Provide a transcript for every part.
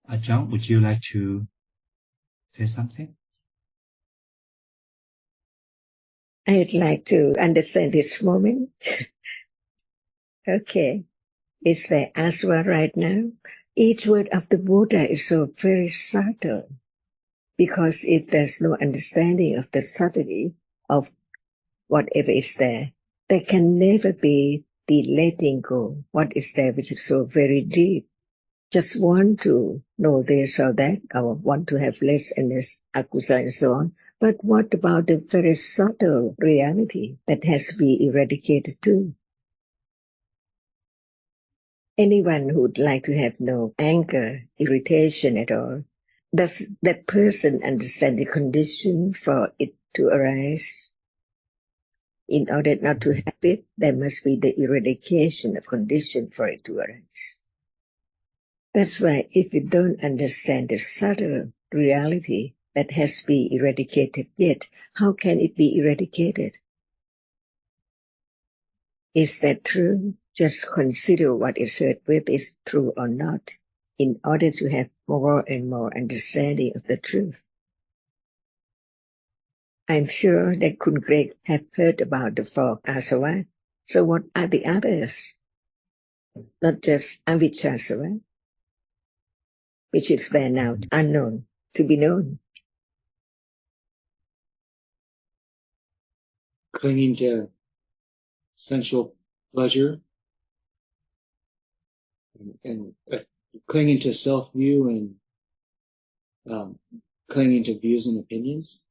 Ajahn, would you like to say something? I'd like to understand this moment. Okay. It's the aswa right now. Each word of the Buddha is so very subtle, because if there's no understanding of the subtlety of whatever is there can never be the letting go. What is there which is so very deep? Just want to know this or that, or want to have less and less akusala and so on. But what about the very subtle reality that has to be eradicated too? Anyone who would like to have no anger, irritation at all, does that person understand the condition for it to arise? In order not to have it, there must be the eradication of condition for it to arise. That's why if you don't understand the subtle reality that has to be eradicated yet, how can it be eradicated? Is that true? Just consider what is said with is true or not, in order to have more and more understanding of the truth. I'm sure that Kun Greg have heard about the four asava. So what are the others? Not just avijjasava, which is there now, unknown, to be known. Clinging to sensual pleasure and clinging to self-view and clinging to views and opinions.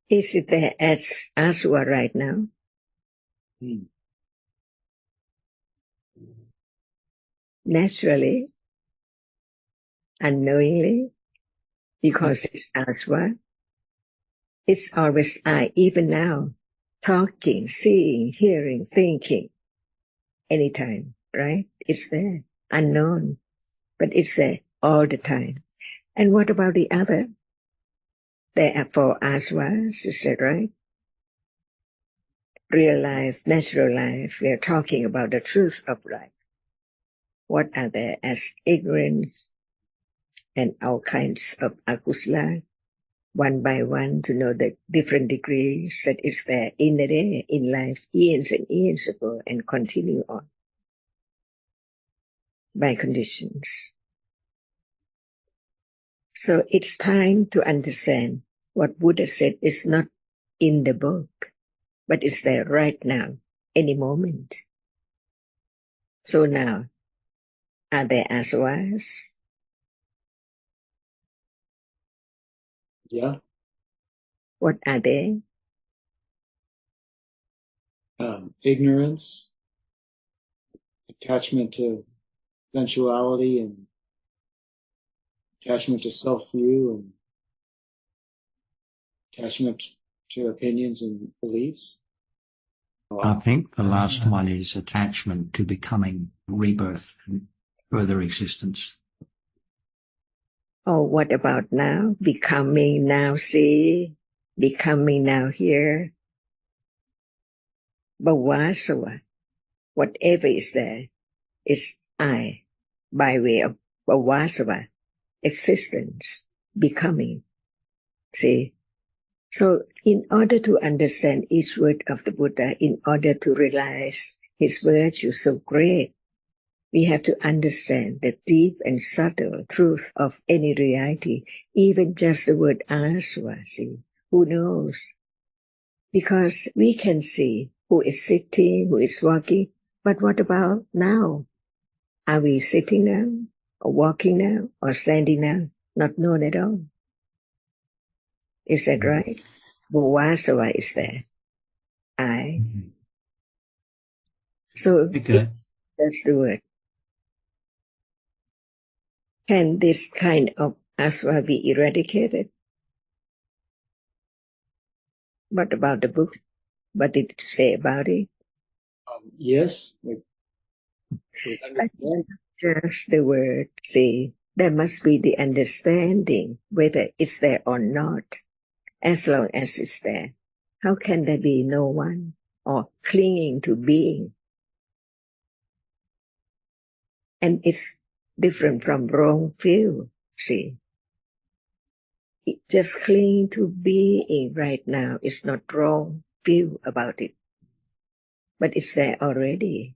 Is it there as asava right now? Naturally, unknowingly, because it's asava. It's always I, even now, talking, seeing, hearing, thinking, anytime, right? It's there, unknown, but it's there all the time. And what about the other? There are four asavas, is that right? Real life, natural life, we are talking about the truth of life. What are there as ignorance and all kinds of akusala, one by one, to know the different degrees that is there in the day, in life, years and years ago, and continue on by conditions. So it's time to understand what Buddha said is not in the book, but it's there right now, any moment. So now, are there asavas? Yeah. What are they? Ignorance, attachment to sensuality, and attachment to self-view, and attachment to opinions and beliefs. I think the last one is attachment to becoming, rebirth, and further existence. Oh, what about now? Becoming now see, becoming now here. Bhavāsava, whatever is there, is I, by way of Bhavāsava, existence, becoming. See? So in order to understand each word of the Buddha, in order to realize his virtue so great, we have to understand the deep and subtle truth of any reality, even just the word asava, see? Who knows? Because we can see who is sitting, who is walking, but what about now? Are we sitting now, or walking now, or standing now? Not known at all. Is that right? Bhavāsava is there. I. So that's the word. Can this kind of asava be eradicated? What about the book? What did it say about it? Yes. Just the word, see, there must be the understanding whether it's there or not. As long as it's there, how can there be no one or clinging to being? And it's different from wrong view, see. It just cling to being right now. It's not wrong view about it. But it's there already.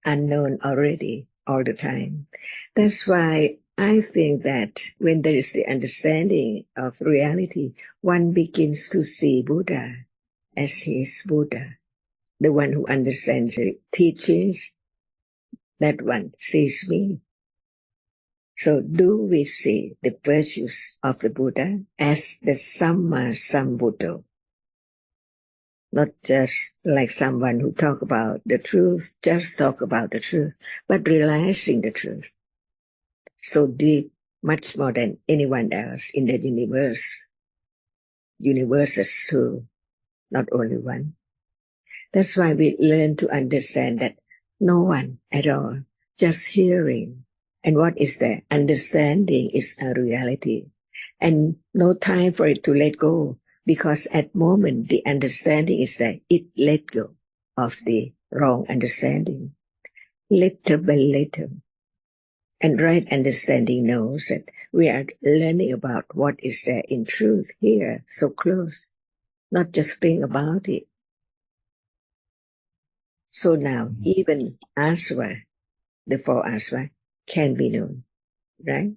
Unknown already, all the time. That's why I think that when there is the understanding of reality, one begins to see Buddha as his Buddha. The one who understands the teachings, that one sees me. So do we see the virtues of the Buddha as the Samma Sambuddho? Not just like someone who talk about the truth, just talk about the truth, but realizing the truth. So deep, much more than anyone else in the universe. Universes too, not only one. That's why we learn to understand that no one at all, just hearing. And what is that? Understanding is a reality. And no time for it to let go. Because at moment, the understanding is that it let go of the wrong understanding, little by little. And right understanding knows that we are learning about what is there in truth here, so close, not just think about it. So now, even asva, the four asva, can be known, right?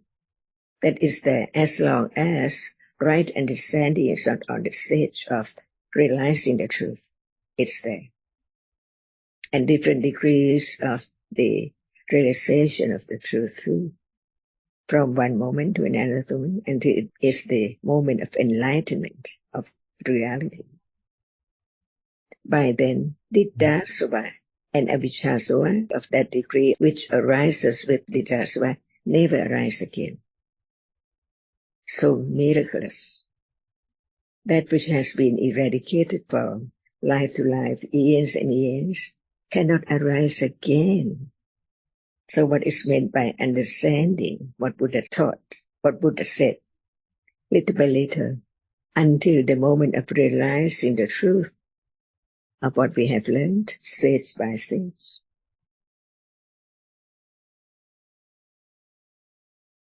That is there as long as right understanding is not on the stage of realizing the truth. It's there. And different degrees of the realization of the truth too, from one moment to another moment, until it is the moment of enlightenment of reality. By then, Diddhasava and Avijjasava of that degree which arises with Diddhasava never arise again. So miraculous. That which has been eradicated from life to life, eons and eons, cannot arise again. So what is meant by understanding what Buddha taught, what Buddha said, little by little, until the moment of realizing the truth of what we have learned, stage by stage.